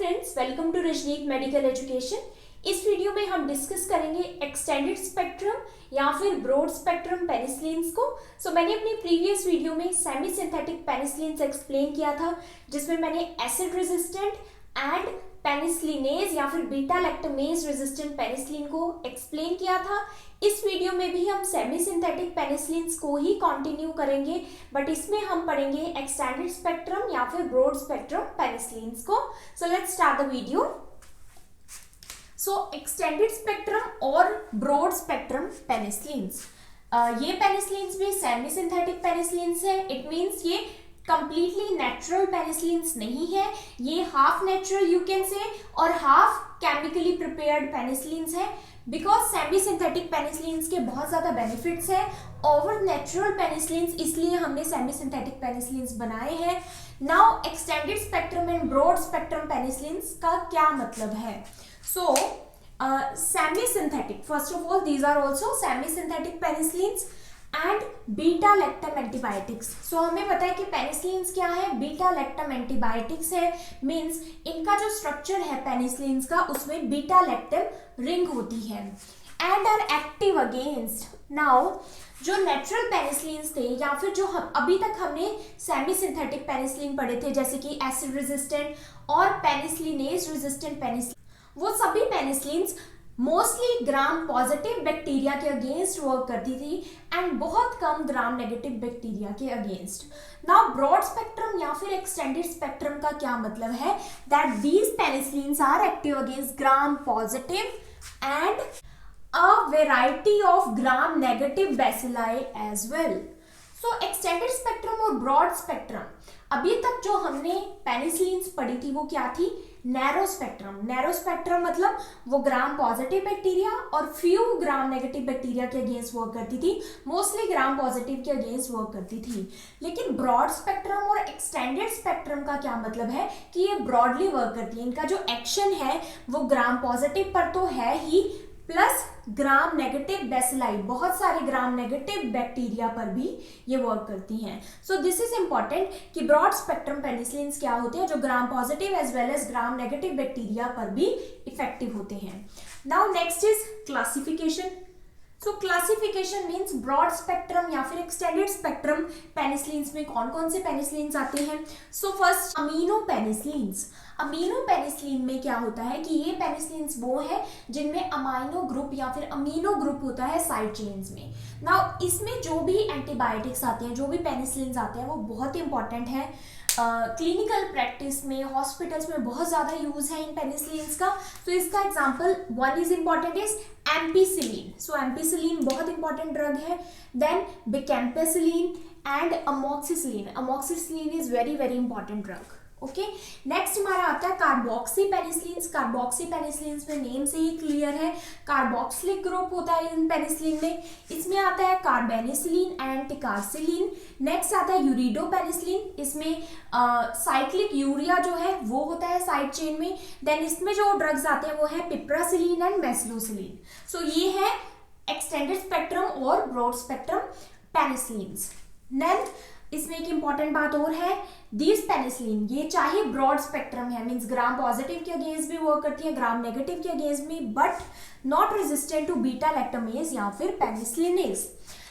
Friends, welcome to Rajneet medical education. इस वीडियो में हम डिस्कस करेंगे एक्सटेंडेड स्पेक्ट्रम या फिर ब्रॉड स्पेक्ट्रम पेनिसिलिन्स को। मैंने अपनी प्रीवियस वीडियो में सेमी सिंथेटिक पेनिसिलिन्स एक्सप्लेन किया था, जिसमें मैंने एसिड रेजिस्टेंट एंड पेनिसिलिनेज या फिर बीटा लैक्टमेज रेजिस्टेंट पेनिसिलिन को एक्सप्लेन किया था। इस वीडियो में भी हम सेमी सिंथेटिक पेनिसिलिन्स को ही कंटिन्यू करेंगे, बट इसमें हम पढ़ेंगे एक्सटेंडेड स्पेक्ट्रम या फिर ब्रॉड स्पेक्ट्रम पेनिसिलिन्स को। Let's start the video. Extended spectrum और ब्रॉड स्पेक्ट्रम पेनिसिलिन्स, ये पेनिसिलिन्स भी सेमी सिंथेटिक पेनिसिलिन्स है। इट मीन्स ये कंप्लीटली नेचुरल पेनिसिलिन्स नहीं है, ये half natural you can say और हाफ केमिकली प्रिपेयर्ड पेनिसिलिन्स है। बिकॉज सेमी सिंथेटिक पेनिसिलिन्स के बहुत ज्यादा बेनिफिट्स है ओवर नेचुरल पेनिसिलिन्स, इसलिए हमने सेमी सिंथेटिक पेनिसिलिन्स बनाए हैं। Now extended spectrum and broad spectrum penicillins का क्या मतलब है? Semi-synthetic, first of all, these are also semi-synthetic penicillins and beta-lactam antibiotics. हमें पता है कि पेनिसिलिन्स क्या है, बीटा-लैक्टम एंटीबायोटिक्स है। मीन्स इनका जो स्ट्रक्चर है पेनिसिलिन्स का, उसमें बीटा-लैक्टम रिंग होती है and are active against. Now जो नेचुरल पेनिसिलिन्स थे या फिर जो अभी तक हमने सेमी सिंथेटिक पेनिसिलिन पढ़े थे, जैसे कि एसिड रेजिस्टेंट और पेनिसिलिनेज रेजिस्टेंट पेनिसिलिन, वो सभी penicillins mostly gram positive bacteria के अगेंस्ट वर्क करती थी एंड बहुत कम ग्राम नेगेटिव बैक्टीरिया के अगेंस्ट। नाउ ब्रॉड स्पेक्ट्रम या फिर एक्सटेंडेड स्पेक्ट्रम का क्या मतलब है? That these penicillins are active against gram positive and a variety of gram negative bacilli as well. Extended spectrum और ब्रॉड स्पेक्ट्रम, अभी तक जो हमने पेनिसिलिन्स पढ़ी थी वो क्या थी? Narrow spectrum. नैरो स्पेक्ट्रम मतलब वो ग्राम पॉजिटिव बैक्टीरिया और फ्यू ग्राम नेगेटिव बैक्टीरिया के अगेंस्ट वर्क करती थी, मोस्टली ग्राम पॉजिटिव के अगेंस्ट वर्क करती थी। लेकिन ब्रॉड स्पेक्ट्रम और एक्सटेंडेड स्पेक्ट्रम का क्या मतलब है कि ये ब्रॉडली वर्क करती है। इनका जो एक्शन है वो ग्राम पॉजिटिव पर तो है ही, प्लस ग्राम नेगेटिव बैसिलाई, बहुत सारे ग्राम नेगेटिव बैक्टीरिया पर भी ये वर्क करती हैं। दिस इज इंपॉर्टेंट कि ब्रॉड स्पेक्ट्रम पेनिसिलिन्स क्या होते हैं, जो gram positive as well as gram negative bacteria पर भी इफेक्टिव होते हैं। Now next is classification. Classification means broad spectrum या फिर एक्सटेंडेड स्पेक्ट्रम पेनिसिलिन्स में कौन कौन से पेनिसिलिन्स आते हैं? First amino penicillins. Amino penicillin में क्या होता है कि ये पेनिसिलिन्स वो है जिनमें अमाइनो ग्रुप या फिर अमीनो ग्रुप होता है साइड चेन्स में। नाउ इसमें जो भी एंटीबायोटिक्स आते हैं, जो भी पेनिसिलिन्स आते हैं, वो बहुत इंपॉर्टेंट है। क्लिनिकल प्रैक्टिस में, हॉस्पिटल्स में बहुत ज़्यादा यूज है इन पेनिसिलिन्स का। इसका example one is important is ampicillin. Ampicillin बहुत इंपॉर्टेंट ड्रग है। Then bacampicillin and amoxicillin. Amoxicillin is very very important drug. Okay, next हमारा आता है कार्बोक्सी पेनिसिलिन्स। कार्बोक्सी पेनिसिलिन्स में नेम से ही क्लियर है, कार्बोक्सिलिक ग्रुप होता है इन पेनिसिलिन में। इसमें आता है कार्बेनिसिलिन एंड टिकारसिलिन। नेक्स्ट आता है यूरिडो पेनिसिलिन, इसमें साइक्लिक यूरिया जो है वो होता है साइड चेन में। देन इसमें जो ड्रग्स आते हैं वो है पिप्रासिलिन एंड मेसिलोसिलिन। ये है एक्सटेंडेड स्पेक्ट्रम और ब्रॉड स्पेक्ट्रम पेनिसिलिन्स। देन इसमें एक इंपॉर्टेंट बात और है, दीज पेनिसिलिन ये चाहे ब्रॉड स्पेक्ट्रम है, मींस ग्राम पॉजिटिव के अगेंस्ट भी वर्क करती है, ग्राम नेगेटिव के अगेंस्ट भी, but not resistant to beta lactamase या फिर पेनिसिलिनेज।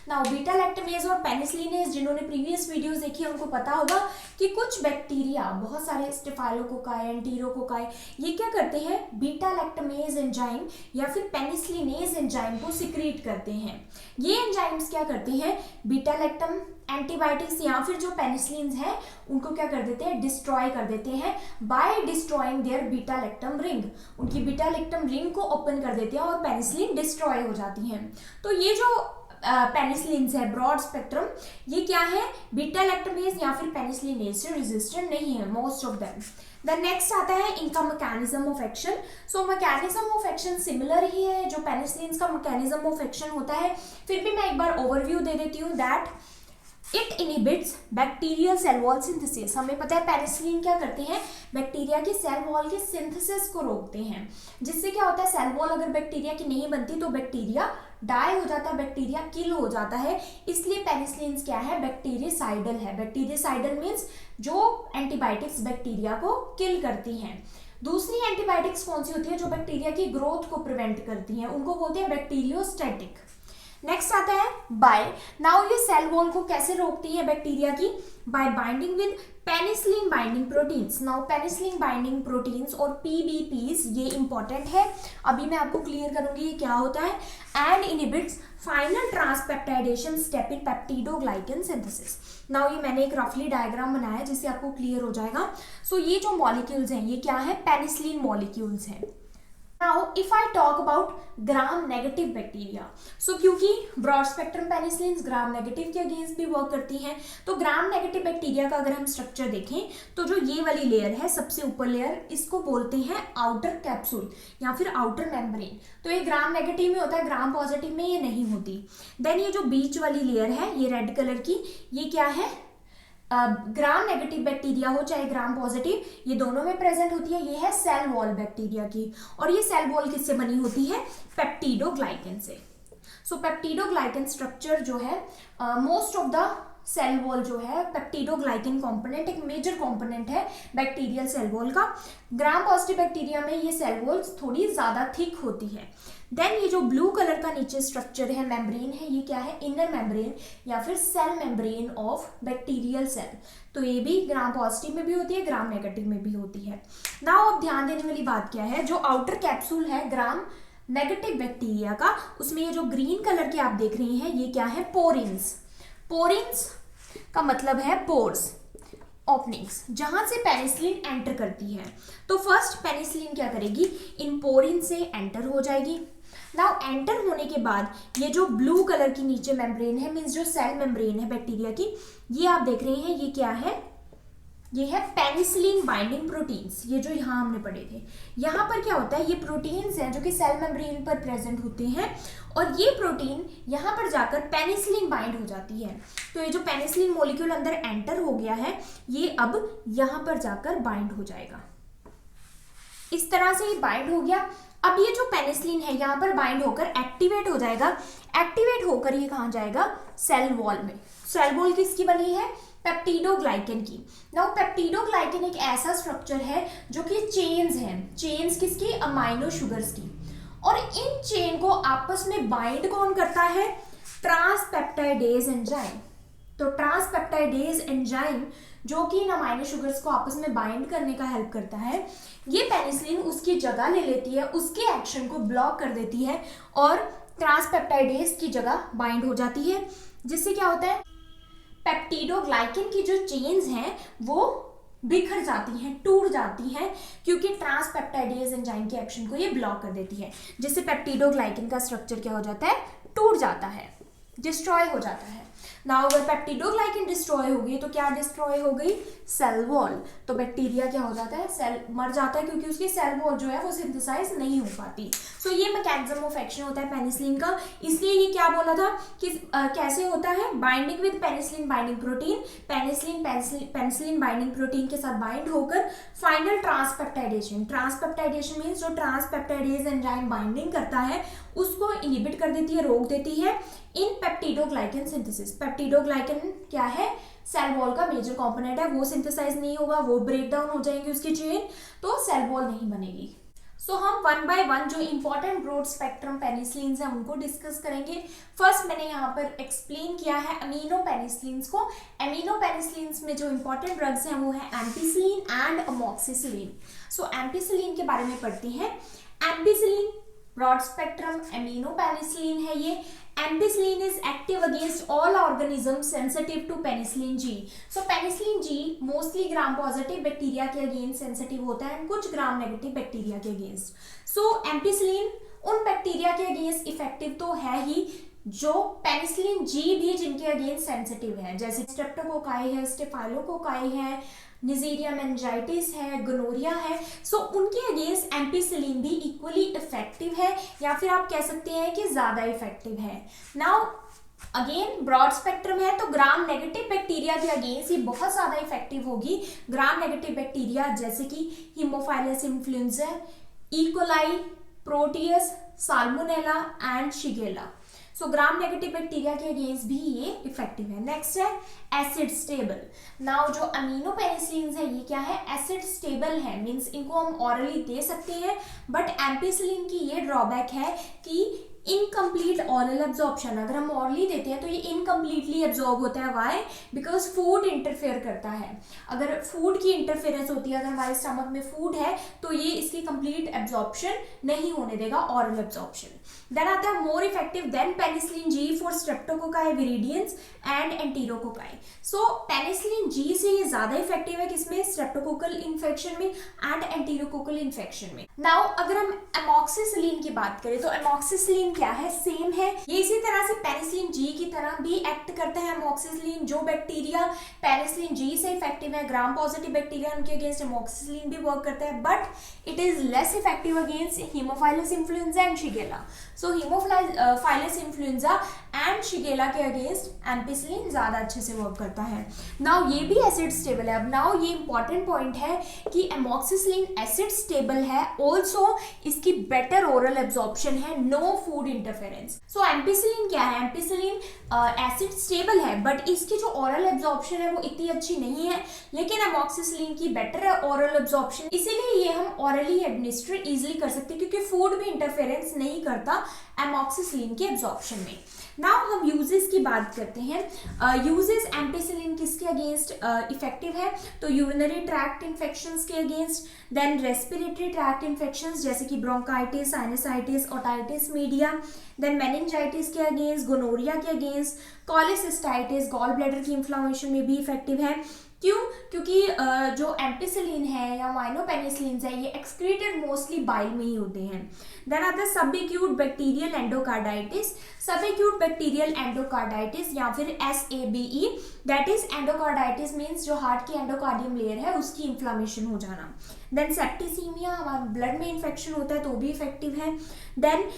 नाउ बीटा लैक्टमेज और पेनिसिलिनेज, जिन्होंने प्रीवियस वीडियोस देखी है उनको पता होगा कि कुछ बैक्टीरिया, बहुत सारे स्टेफाइलोकोकाई, एंटीरोकोकाई, ये क्या करते हैं? बीटा लैक्टमेज एंजाइम या फिर पेनिसिलिनेज एंजाइम को सिक्रीट करते हैं। ये एंजाइम्स क्या करते हैं? बीटा लैक्टम एंटीबायोटिक्स या फिर जो पेनिसिलिन्स हैं उनको क्या कर देते हैं? डिस्ट्रॉय कर देते हैं by destroying their beta lactam ring. उनकी बीटा लैक्टम रिंग को ओपन कर देते हैं और पेनिसिलिन डिस्ट्रॉय हो जाती हैं। तो ये जो पेनिसिलिन्स है ब्रॉड स्पेक्ट्रम, ये क्या है? बीटा लैक्टमेज या फिर पेनिसिलिनेज से रेजिस्टेंट नहीं है most of them. Then next आता है इनका mechanism of action. Mechanism of action similar ही है जो पेनिसिलिन्स का मैकेनिज्म ऑफ एक्शन होता है, फिर भी मैं एक बार ओवरव्यू दे देती हूँ। That it inhibits bacterial cell wall synthesis. हमें पता है पेनिसिलिन क्या करते हैं? बैक्टीरिया के सेल वॉल के सिंथेसिस को रोकते हैं, जिससे क्या होता है? सेल वॉल अगर बैक्टीरिया की नहीं बनती तो बैक्टीरिया डाई हो जाता है, बैक्टीरिया किल हो जाता है। इसलिए पेनिसिलिन्स क्या है? बैक्टीरिसाइडल है। बैक्टीरिसाइडल मीन्स जो एंटीबायोटिक्स बैक्टीरिया को किल करती हैं। दूसरी एंटीबायोटिक्स कौन सी होती है, जो बैक्टीरिया की ग्रोथ को प्रिवेंट करती हैं, उनको बोलते हैं बैक्टीरियोस्टैटिक। नेक्स्ट आता है बाय। नाउ ये सेल वॉल को कैसे रोकती है बैक्टीरिया की, bye binding with penicillin binding proteins. Now penicillin binding proteins और पीबीपीज ये इंपॉर्टेंट है, अभी मैं आपको क्लियर करूंगी ये क्या होता है। And inhibits final transpeptidation step in peptidoglycan synthesis. Now ये मैंने एक रफली डायग्राम बनाया है जिससे आपको क्लियर हो जाएगा। सो ये जो मॉलिक्यूल्स हैं ये क्या है, पेनिसिलिन मॉलिक्यूल्स हैं। Now, if I talk about gram negative bacteria, so क्योंकि broad spectrum penicillin gram negative के अगेंस्ट भी वर्क करती हैं, तो ग्राम नेगेटिव बैक्टीरिया का अगर हम स्ट्रक्चर देखें तो जो ये वाली लेयर है, सबसे ऊपर लेयर, इसको बोलते हैं आउटर कैप्सूल या फिर आउटर मेम्ब्रेन। तो ये ग्राम नेगेटिव में होता है, ग्राम पॉजिटिव में ये नहीं होती। देन ये जो बीच वाली लेयर है ये रेड कलर की, ये क्या है, ग्राम नेगेटिव बैक्टीरिया हो चाहे ग्राम पॉजिटिव, ये दोनों में प्रेजेंट होती है। ये है सेल वॉल बैक्टीरिया की, और ये सेल वॉल किससे बनी होती है, पेप्टिडोग्लाइकन से। सो पेप्टिडोग्लाइकन स्ट्रक्चर जो है, most of the cell wall जो है, पेप्टिडोग्लाइकन कंपोनेंट एक मेजर कंपोनेंट है बैक्टीरियल सेल वॉल का। ग्राम पॉजिटिव बैक्टीरिया में ये सेल वॉल थोड़ी ज्यादा थिक होती है। देन ये जो ब्लू कलर का नीचे स्ट्रक्चर है, मेम्ब्रेन है, ये क्या है, इनर मेम्ब्रेन या फिर cell membrane of bacterial cell. तो ये भी ग्राम पॉजिटिव में भी होती है, ग्राम नेगेटिव में भी होती है। नाउ अब ध्यान देने वाली बात क्या है, जो आउटर कैप्सूल है ग्राम नेगेटिव बैक्टीरिया का, उसमें ये जो ग्रीन कलर के आप देख रहे हैं ये क्या है, पोरिंस। पोरिंस का मतलब है पोर्स, ओपनिंग्स, जहां से पेनिसिलिन एंटर करती है। तो फर्स्ट पेनिसिलिन क्या करेगी, इन पोरिन से एंटर हो जाएगी। नाउ एंटर होने के बाद ये जो ब्लू कलर की नीचे मेम्ब्रेन है, मींस जो सेल मेम्ब्रेन है बैक्टीरिया की, ये आप देख रहे हैं ये क्या है, ये है पेनिसिलिन बाइंडिंग प्रोटीन्स। ये जो यहाँ हमने पढ़े थे, यहाँ पर क्या होता है, ये प्रोटीन्स हैं जो कि सेल मेम्ब्रेन पर प्रेजेंट होते हैं, और ये प्रोटीन यहाँ पर जाकर पेनिसिलिन बाइंड हो जाती है। तो ये जो पेनिसिलिन मॉलिक्यूल अंदर एंटर हो गया है, ये अब यहाँ पर जाकर बाइंड हो जाएगा। इस तरह से ये बाइंड हो गया। अब ये जो पेनिसिलिन है यहाँ पर बाइंड होकर एक्टिवेट हो जाएगा। एक्टिवेट होकर ये कहाँ जाएगा, सेल वॉल में। सेल वॉल किसकी बनी है, पेप्टिडोग्लाइकन की। नाउ पेप्टिडोग्लाइकन एक ऐसा स्ट्रक्चर है जो कि चेन्स हैं, चेन्स किसकी, अमाइनो शुगर्स की, और इन चेन को आपस में बाइंड कौन करता है, ट्रांसपेप्टाइडेज एंजाइम। तो ट्रांसपेप्टाइडेज एंजाइम जो कि इन अमाइनो शुगर्स को आपस में बाइंड करने का हेल्प करता है, ये पेनिसिलिन उसकी जगह ले लेती है, उसके एक्शन को ब्लॉक कर देती है और ट्रांसपेप्टाइडेज की जगह बाइंड हो जाती है, जिससे क्या होता है, पेप्टिडोग्लाइकन की जो चेन्स हैं वो बिखर जाती हैं, टूट जाती हैं, क्योंकि ट्रांसपेप्टाइडेज एंजाइम के एक्शन को ये ब्लॉक कर देती है, जिससे पेप्टिडोग्लाइकन का स्ट्रक्चर क्या हो जाता है, टूट जाता है, डिस्ट्रॉय हो जाता है। नाउ अगर पेप्टिडोग्लाइकन डिस्ट्रॉय हो गई तो क्या डिस्ट्रॉय हो गई, सेल वॉल। तो बैक्टीरिया क्या हो जाता है, सेल मर जाता है, क्योंकि उसकी सेल वॉल जो है वो सिंथेसाइज नहीं हो पाती। सो ये मैकेनिज्म ऑफ एक्शन होता है पेनिसिलिन का। इसलिए ये क्या बोला था कि कैसे होता है, binding with penicillin binding protein, penicillin binding protein के साथ बाइंड होकर फाइनल ट्रांसपेप्टाइडेशन। ट्रांसपेप्टाइडेशन मीन्स जो ट्रांसपेप्टाइडेज एंजाइम बाइंडिंग करता है उसको इनहिबिट कर देती है, रोक देती है इन पेप्टिडोग्लाइकन सिंथेसिस। पेप्टिडोग्लाइकन क्या है, सेल वॉल का मेजर कंपोनेंट है, वो सिंथेसाइज नहीं होगा, वो ब्रेक डाउन हो जाएंगे उसकी चेन, तो सेल वॉल नहीं बनेगी। सो हम वन बाय वन जो इंपॉर्टेंट ब्रॉड स्पेक्ट्रम पेनिसिलिन्स हैं उनको डिस्कस करेंगे। फर्स्ट मैंने यहाँ पर एक्सप्लेन किया है अमीनो पेनिसिलिन्स को। अमीनो पेनिसिलिन्स में जो इंपॉर्टेंट ड्रग्स हैं वो है ampicillin and amoxicillin. So ampicillin के बारे में पढ़ते हैं। Ampicillin broad spectrum amino penicillin है ये। Ampicillin is active against all organism sensitive to penicillin G. So penicillin G mostly gram positive bacteria के अगेंस्ट सेंसिटिव होता है, कुछ ग्राम नेगेटिव बैक्टीरिया के अगेंस्ट। सो एम्पिसिलिन उन बैक्टीरिया के against effective तो है ही जो पेनिसिलिन जी भी जिनके अगेंस्ट सेंसिटिव है, जैसे स्ट्रेप्टोकोकाई है, स्टेफाइलोकोकाई है, निजीरिया मेनिंजाइटिस है, गोनोरिया है। सो उनके अगेंस्ट एम्पिसिलिन भी इक्वली इफेक्टिव है, या फिर आप कह सकते हैं कि ज्यादा इफेक्टिव है। नाउ अगेन ब्रॉड स्पेक्ट्रम है, तो ग्राम नेगेटिव बैक्टीरिया के अगेंस्ट ये बहुत ज्यादा इफेक्टिव होगी। ग्राम नेगेटिव बैक्टीरिया जैसे कि Haemophilus influenzae, E coli, Proteus, Salmonella and Shigella. So gram negative bacteria के अगेंस्ट भी ये इफेक्टिव है। नेक्स्ट है एसिड स्टेबल। नाउ जो अमीनो पेनिसिलिन है ये क्या है, एसिड स्टेबल है, मींस इनको हम ऑरली दे सकते हैं, बट एम्पिसिलिन की ये ड्रॉबैक है कि इनकम्प्लीट ऑरल एब्जॉर्प्शन, अगर हम ऑरली देते हैं तो ये इनकम्प्लीटली एब्जॉर्ब होता है। वाई? बिकॉज फूड इंटरफेयर करता है। अगर फूड की इंटरफेरेंस होती है, अगर हमारे स्टमक में फूड है तो ये इसकी कंप्लीट एब्जॉर्प्शन नहीं होने देगा, ऑरल एब्जॉर्प्शन। देन आता है more effective than penicillin G for streptococci viridans and enterococci. So penicillin G से ये ज्यादा इफेक्टिव है किसमें, स्ट्रेप्टोकोकल इन्फेक्शन में एंड एंटीरोकोकल इन्फेक्शन में। नाउ अगर हम एमॉक्सिसिलिन की बात करें तो एमॉक्सिसिलिन क्या है, सेम है, ये इसी तरह से पेनिसिलिन जी की तरह भी एक्ट करता है। एमॉक्सिसिलिन जो बैक्टीरिया पेनिसिलिन जी से इफेक्टिव है, ग्राम पॉजिटिव बैक्टीरिया, उनके अगेंस्ट एमॉक्सिसिलिन भी वर्क करता है, but it is less effective against Haemophilus influenzae and Shigella. So Haemophilus influenzae and Shigella के अगेंस्ट एम्पिसिलिन ज्यादा अच्छे से वर्क करता है। नाउ ये भी एसिड स्टेबल है। अब नाउ ये इंपॉर्टेंट पॉइंट है कि एमॉक्सिसिलिन एसिड स्टेबल है, ऑल्सो इसकी बेटर ओरल एब्जॉर्प्शन है, नो फूड इंटरफेरेंस। सो एम्पिसिलिन क्या है, एम्पिसिलिन एसिड स्टेबल है, बट इसकी जो ओरल एब्जॉर्प्शन है वो इतनी अच्छी नहीं है, लेकिन एमॉक्सिसिलिन की बेटर है ओरल एब्जॉर्प्शन, इसीलिए ये हम ओरली एडमिनिस्टर इजिली कर सकते हैं, क्योंकि फूड भी इंटरफेरेंस नहीं करता एमॉक्सिसिलिन के एब्जॉर्प्शन में। नाउ हम यूजेस की बात करते हैं। यूजेस एम्पिसिलिन किसके अगेंस्ट इफेक्टिव है, तो यूरिनरी ट्रैक्ट इन्फेक्शंस के against, then respiratory tract infections जैसे कि bronchitis, sinusitis, otitis media, then meningitis के अगेंस्ट, गोनोरिया के अगेंस्ट, कॉलिसिस्टाइटिस, गॉल ब्लैडर की इन्फ्लामेशन में भी इफेक्टिव है। क्यों? क्योंकि जो एम्पिसिलिन है या माइनोपेनिसिलिन है ये एक्सक्रीटेड मोस्टली बाइल में ही होते हैं। देन आता है subacute bacterial endocarditis. Subacute bacterial endocarditis या फिर SABE, that is endocarditis means जो हार्ट की एंडोकार्डियम लेयर है उसकी इन्फ्लामेशन हो जाना। देन सेप्टिसीमिया, हमारे ब्लड में इन्फेक्शन होता है तो भी इफेक्टिव है। देन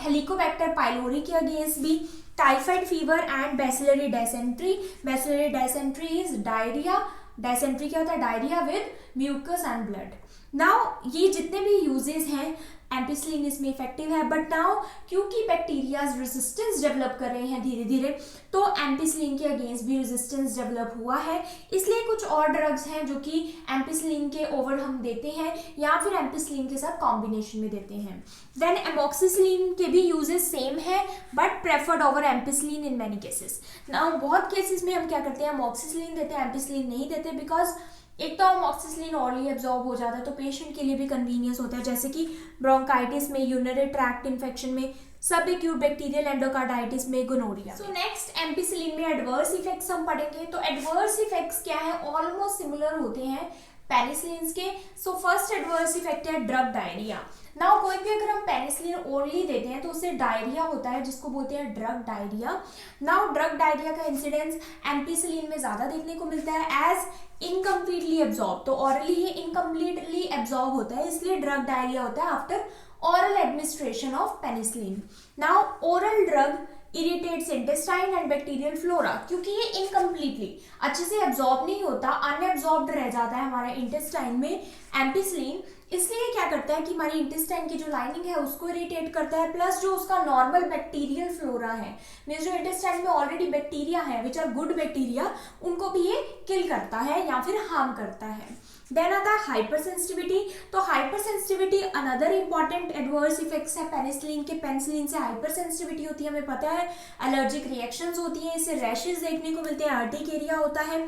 हेलिकोबैक्टर पाइलोरी के अगेंस्ट भी, typhoid fever and bacillary dysentery. Bacillary dysentery is diarrhoea, dysentery क्या होता है, diarrhoea with mucus and blood. Now ये जितने भी यूजेस हैं एम्पिसिलिन इसमें इफेक्टिव है, बट नाउ क्योंकि बैक्टीरियाज रेजिस्टेंस डेवलप कर रहे हैं धीरे धीरे, तो एम्पिसिलिन के अगेंस्ट भी रेजिस्टेंस डेवलप हुआ है, इसलिए कुछ और ड्रग्स हैं जो कि एम्पिसिलिन के ओवर हम देते हैं या फिर एम्पिसिलिन के साथ कॉम्बिनेशन में देते हैं। देन एमॉक्सिसिलिन के भी यूजेस सेम है, but preferred over ampicillin in many cases. Now बहुत केसेस में हम क्या करते हैं, एमॉक्सिसिलिन देते हैं, एम्पिसिलिन नहीं देते, बिकॉज एक तो एमॉक्सिसिलिन ऑरली एब्जॉर्ब हो जाता है तो पेशेंट के लिए भी कन्वीनियंस होता है, जैसे कि ब्रोंकाइटिस में, यूरिनरी ट्रैक्ट इन्फेक्शन में, सबएक्यूट बैक्टीरियल एंडोकार्डाइटिस में, गोनोरिया। सो नेक्स्ट एम्पिसिलिन में एडवर्स इफेक्ट्स हम पढ़ेंगे। तो एडवर्स इफेक्ट्स क्या है, ऑलमोस्ट सिमिलर होते हैं पेनिसिलिन के। सो फर्स्ट एडवर्स इफेक्ट है ड्रग डायरिया। नाउ कोई भी अगर हम पेनिसिलिन ओरली देते हैं तो उससे डायरिया होता है जिसको बोलते हैं drug diarrhoea. Now drug diarrhoea का इंसिडेंस एम्पिसिलिन में ज्यादा देखने को मिलता है एज इनकम्प्लीटली एब्जॉर्ब, तो ऑरली ये इनकम्प्लीटली एब्जॉर्ब होता है, इसलिए ड्रग डायरिया होता है after oral administration of penicillin. Now oral drug irritates intestine and bacterial flora, क्योंकि ये इनकम्प्लीटली अच्छे से एब्जॉर्ब नहीं होता, अनएब्जॉर्ब्ड रह जाता है हमारे इंटेस्टाइन में एम्पिसिलिन, इसलिए क्या करता है कि हमारी इंटेस्टाइन की जो लाइनिंग है उसको इरिटेट करता है, प्लस जो उसका नॉर्मल बैक्टीरियल फ्लोरा है, मींस जो इंटेस्टाइन में ऑलरेडी बैक्टीरिया है विच आर गुड बैक्टीरिया, उनको भी ये किल करता है या फिर हार्म करता है। देन आता है हाइपर सेंसिटिविटी। तो hyper sensitivity another important adverse effects है पेनिसिलिन के। पेनिसिलिन से हाइपर सेंसिटिविटी होती है, हमें पता है, एलर्जिक रिएक्शंस होती हैं, इससे रैशेस देखने को मिलते हैं, अर्टिकेरिया होता है।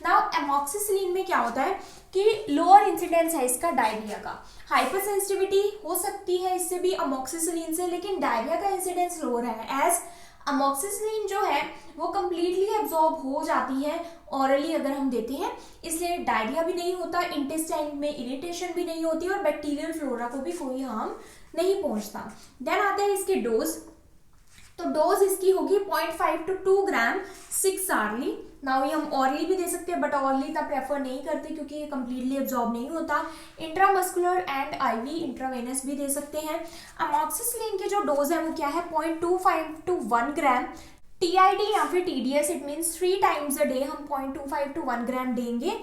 नाउ एमॉक्सिसिलिन में क्या होता है कि लोअर इंसिडेंस है इसका डायरिया का। हाइपर सेंसिटिविटी हो सकती है इससे भी एमॉक्सिसिलिन से, लेकिन डायरिया का इंसिडेंस लोअर है एज एमॉक्सिसिलिन जो है वो कम्प्लीटली एब्जॉर्ब हो जाती है ऑरली अगर हम देते हैं, इसलिए डायरिया भी नहीं होता, इंटेस्टाइन में इरिटेशन भी नहीं होती और बैक्टीरियल फ्लोरा को भी कोई हार्म नहीं पहुंचता। देन आते हैं इसके डोज। तो डोज इसकी होगी 0.5 to 2 ग्राम 6 आवर्ली। नाउ ये हम ऑरली भी दे सकते हैं, बट ऑरली इतना प्रेफर नहीं करते क्योंकि ये कम्प्लीटली एब्जॉर्ब नहीं होता। इंट्रामस्कुलर एंड IV इंट्रावेनस भी दे सकते हैं। एमॉक्सिसिलिन के जो डोज है वो क्या है, 0.25 to 1 ग्राम। TID या फिर TDS it means 3 times a day हम 0.25 to 1 ग्राम देंगे।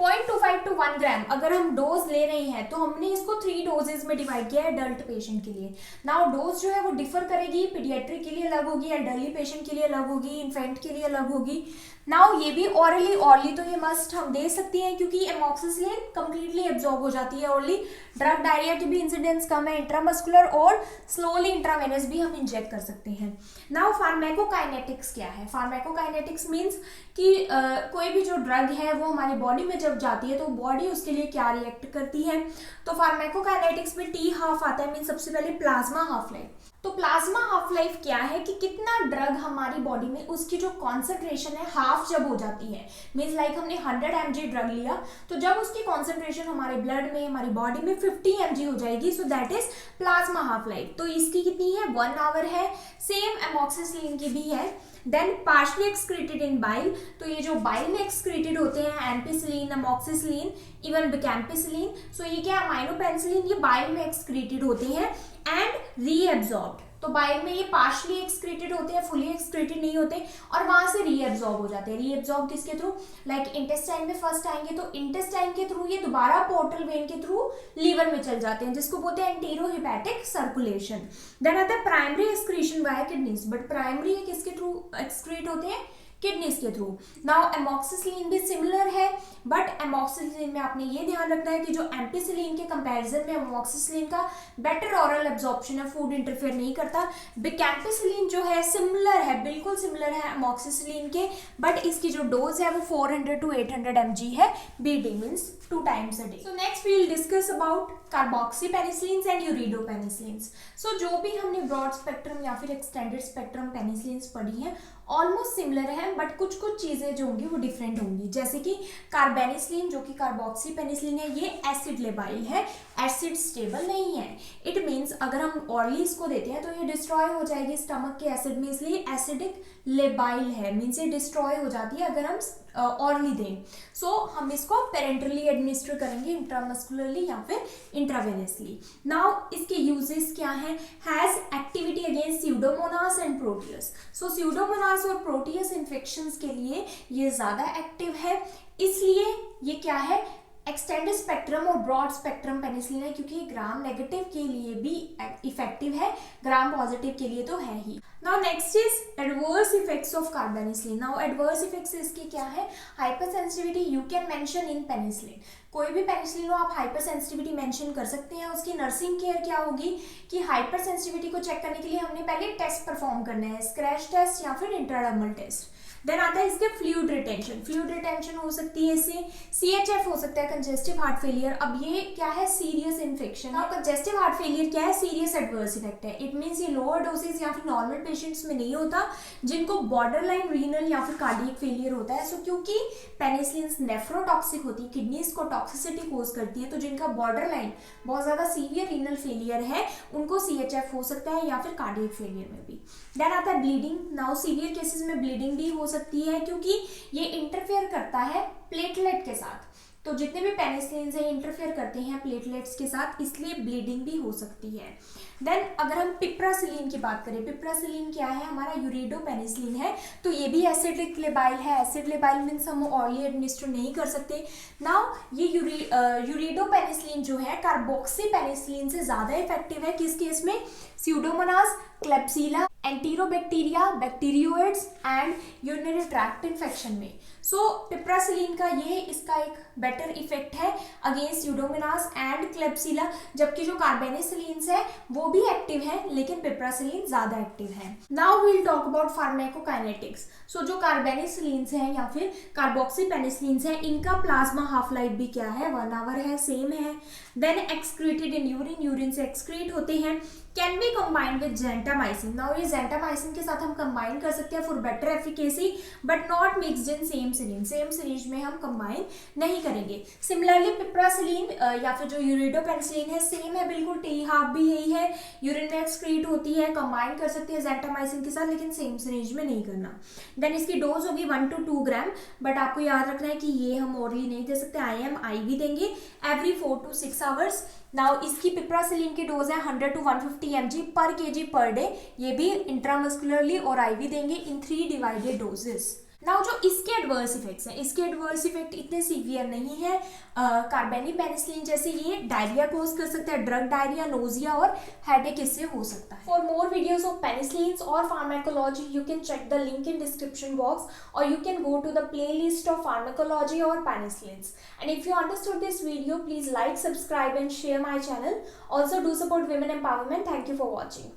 0.25 टू 1 ग्राम अगर हम डोज ले रहे हैं तो हमने इसको 3 डोजेज में डिवाइड किया है एडल्ट पेशेंट के लिए। नाउ डोज जो है वो डिफर करेगी, पीडियाट्रिक के लिए अलग होगी, एल्डरली पेशेंट के लिए अलग होगी, इन्फेंट के लिए अलग होगी। नाउ ये भी ऑरली तो ये मस्ट हम दे सकते हैं क्योंकि एमॉक्सिसिलिन कंप्लीटली एब्जॉर्ब हो जाती है ऑरली। ड्रग डायरिया की भी इंसिडेंस कम है, इंट्रामस्कुलर और स्लोली इंट्रावेनस भी हम इंजेक्ट कर सकते हैं। नाउ फार्माकोकाइनेटिक्स क्या है? फार्माकोकाइनेटिक्स मीन्स कि कोई भी जो ड्रग है वो हमारी बॉडी में जब जाती है तो बॉडी उसके लिए क्या रिएक्ट करती है। तो फार्माकोकाइनेटिक्स में टी हाफ आता है, मीन सबसे पहले प्लाज्मा हाफ लाइफ। तो प्लाज्मा हाफ लाइफ क्या है कि कितना ड्रग हमारी बॉडी में उसकी जो कॉन्सेंट्रेशन है हाफ जब हो जाती है, मीन्स लाइक हमने 100 mg ड्रग लिया तो जब उसकी कॉन्सेंट्रेशन हमारे ब्लड में हमारी बॉडी में 50 mg हो जाएगी, so that is plasma half life. तो इसकी कितनी है? 1 आवर है। सेम एमॉक्सिसिलिन की भी है। Then partially excreted in bile, तो ये जो बाइल में एक्सक्रीटेड होते हैं ampicillin, amoxicillin, even bacampicillin, so ये क्या है? अमाइनोपेनिसिलिन, ये बाइल में एक्सक्रीटेड होते हैं एंड रीएब्जॉर्ब्ड। तो बाइल में ये पार्शली एक्सक्रीटेड होते हैं, फुली एक्सक्रीटेड नहीं होते और वहां से रीएब्जॉर्ब हो जाते हैं। रीएब्जॉर्ब किसके थ्रू? लाइक इंटेस्टाइन में फर्स्ट आएंगे तो इंटेस्टाइन के थ्रू ये दोबारा पोर्टल वेन के थ्रू लीवर में चल जाते हैं, जिसको बोलते हैं एंटेरोहेपेटिक सर्कुलेशन। देन आता है primary excretion by kidneys, but primary किसके थ्रू एक्सक्रीट होते हैं? किडनीज के थ्रू। नाउ एमॉक्सिसिलिन भी सिमिलर है, बट एमॉक्सिसिलिन में आपने ये ध्यान रखना है कि जो एम्पिसिलिन के कंपैरिजन में एमॉक्सिसिलिन का बेटर ऑरल एब्जॉर्प्शन है, फूड इंटरफेयर नहीं करता। बिकैम्पिसिलिन जो है सिमिलर है, बिल्कुल सिमिलर है एमॉक्सिसिलिन के, बट इसकी जो डोज है वो 400 to 800 mg है BD, means 2 times a day. So next we will discuss about carboxypenicillins and ureidopenicillins. So जो भी हमने ब्रॉड स्पेक्ट्रम या फिर एक्सटेंडेड स्पेक्ट्रम पेनिसिलिन्स पढ़ी हैं ऑलमोस्ट सिमिलर है, बट कुछ कुछ चीजें जो होंगी वो डिफरेंट होंगी। जैसे कि कार्बेनिसिलिन जो कि कार्बोक्सीपेनिसिलिन है, ये एसिड लेबाइल है, एसिड स्टेबल नहीं है। इट मीन्स अगर हम ऑरली इसको देते हैं तो ये डिस्ट्रॉय हो जाएगी स्टमक के एसिड में, इसलिए एसिडिक लेबाइल है, मीन्स ये डिस्ट्रॉय हो जाती है अगर हम ऑरली दें। सो हम इसको पेरेंटली एडमिनिस्टर करेंगे, इंट्रामस्कुलरली या फिर इंट्रावेनसली। नाउ इसके यूजेस क्या हैं? Has activity against Pseudomonas and Proteus. So Pseudomonas और प्रोटियस इन्फेक्शंस के लिए ये ज्यादा एक्टिव है, इसलिए ये क्या है? एक्सटेंडेड स्पेक्ट्रम और ब्रॉड स्पेक्ट्रम पेनिसिलिन है, क्योंकि ग्राम नेगेटिव के लिए भी इफेक्टिव है, ग्राम पॉजिटिव के लिए तो है ही। Now next is adverse effects of carbenicillin. Now adverse effects इसके क्या है? Hypersensitivity you can mention in penicillin. कोई भी पेनिसिलिन हो आप हाइपर सेंसिटिविटी मेंशन कर सकते हैं। उसकी नर्सिंग केयर क्या होगी कि हाइपर सेंसिटिविटी को चेक करने के लिए हमने पहले टेस्ट परफॉर्म करना है, स्क्रैच टेस्ट या फिर इंट्राडर्मल टेस्ट। देन आता है इसके फ्लूइड रिटेंशन। फ्लूइड रिटेंशन हो सकती है इससे, CHF हो सकता है, कंजेस्टिव हार्ट फेलियर। अब ये क्या है? Serious infection. और कंजेस्टिव हार्ट फेलियर क्या है? सीरियस एडवर्स इफेक्ट है। इट मीन्स ये लोअर डोसेज या फिर नॉर्मल पेशेंट्स में नहीं होता, जिनको बॉर्डर लाइन रीनल या फिर कार्डियक फेलियर होता है। सो क्योंकि पेनिसिलिन्स नेफ्रोटॉक्सिक होती है, किडनीज को टॉक्सिसिटी कोज करती है, तो जिनका बॉर्डर लाइन बहुत ज्यादा सीवियर रीनल फेलियर है उनको CHF हो सकता है या फिर कार्डियक फेलियर में भी। देन आता है ब्लीडिंग। नाउ सीवियर केसेस में ब्लीडिंग भी हो सकती है क्योंकि ये इंटरफेयर करता है प्लेटलेट के साथ। तो जितने भी पेनिसिलिन्स हैं इंटरफेयर करते हैं प्लेटलेट्स के साथ, इसलिए ब्लीडिंग भी हो सकती है। देन अगर हम पिप्रासिलिन की बात करें, पिप्रासिलिन क्या है? हमारा यूरिडोपेनिसिलिन है, तो ये भी एसिडिक लेबाइल है। एसिड लेबाइल मीन्स हम ऑरली एडमिनिस्टर नहीं कर सकते। नाउ ये यूरिडोपेनिसिलिन जो है कार्बोक्सीपेनिसिलिन से ज्यादा इफेक्टिव है। किस केस में? Pseudomonas, Klebsiella, enterobacteria, Bacteroides and urinary tract infection में। सो पिप्रासिलिन का ये इसका एक बेटर इफेक्ट है अगेंस्ट स्यूडोमोनास एंड क्लेप्सिला, जबकि जो कार्बेनिसिलिन्स है वो भी एक्टिव है, लेकिन पिप्रासिलिन ज्यादा एक्टिव है। Now we will talk about pharmacokinetics. So जो कार्बेनिसिलिन्स हैं या फिर कार्बोक्सीपेनिसिलिन्स हैं, इनका प्लाज्मा हाफ लाइफ भी क्या है? 1 आवर है, सेम है। Then excreted in urine, urine से एक्सक्रीट होते हैं। Can be combined with gentamicin. Now ये जेंटामाइसिन के साथ हम कंबाइन कर सकते हैं for better efficacy, but not mixed in same syringe. Same syringe में हम कंबाइन नहीं करेंगे। सिमिलरली पिप्रासिलिन या फिर जो यूरिडोपेनिसिलिन है सेम है बिल्कुल, टी हाफ भी यही है, यूरिन में एक्सक्रीट होती है, कंबाइन कर सकते हैं जेंटामाइसिन के साथ, लेकिन सेम सिरिंज में नहीं करना। देन इसकी डोज होगी 1 to 2 ग्राम, बट आपको याद रखना है कि ये हम ओरली नहीं दे सकते, IM IV देंगे एवरी 4 to 6 आवर्स। नाउ इसकी पिप्रासिलिन की डोज है 100 to 150 mg पर kg पर डे, ये भी इंट्रामस्कुलरली और IV देंगे इन 3 डिवाइडेड डोजेस। नाउ जो इसके एडवर्स इफेक्ट्स हैं, इसके एडवर्स इफेक्ट इतने सीवियर नहीं है। कार्बेनिपेनिसिलिन जैसे ये डायरिया कॉज कर सकता है, ड्रग डायरिया, नोजिया और हेडेक इससे हो सकता है। For more videos of penicillins और pharmacology you can check the link in description box और you can go to the playlist of pharmacology or penicillins. And if you understood this video, please like, subscribe and share my channel. Also do support women empowerment. Thank you for watching.